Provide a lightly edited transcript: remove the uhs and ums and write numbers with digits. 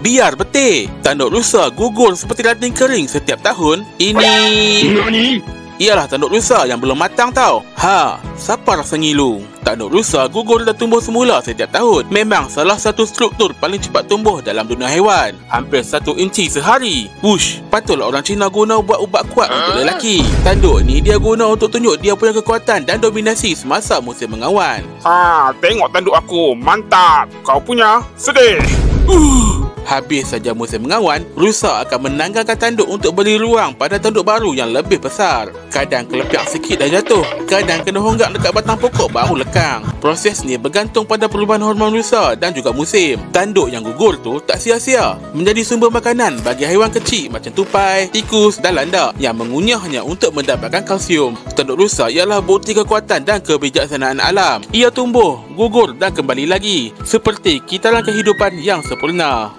Biar betik. Tanduk rusa gugur seperti ranting kering setiap tahun. Ialah tanduk rusa yang belum matang tau. Siapa rasa ngilu? Tanduk rusa gugur dan tumbuh semula setiap tahun. Memang salah satu struktur paling cepat tumbuh dalam dunia haiwan. Hampir 1 inci sehari. Patutlah orang Cina guna buat ubat kuat untuk lelaki. Tanduk ni dia guna untuk tunjuk dia punya kekuatan dan dominasi semasa musim mengawan. Tengok tanduk aku, mantap. Kau punya sedih. Habis saja musim mengawan, rusa akan menanggalkan tanduk untuk beri ruang pada tanduk baru yang lebih besar. Kadang kelepiak sikit dah jatuh, kadang kena honggak dekat batang pokok baru lekang. Proses ni bergantung pada perubahan hormon rusa dan juga musim. Tanduk yang gugur tu tak sia-sia, menjadi sumber makanan bagi haiwan kecil macam tupai, tikus dan landak yang mengunyahnya untuk mendapatkan kalsium. Tanduk rusa ialah bukti kekuatan dan kebijaksanaan alam. Ia tumbuh, gugur dan kembali lagi, seperti kitaran kehidupan yang sempurna.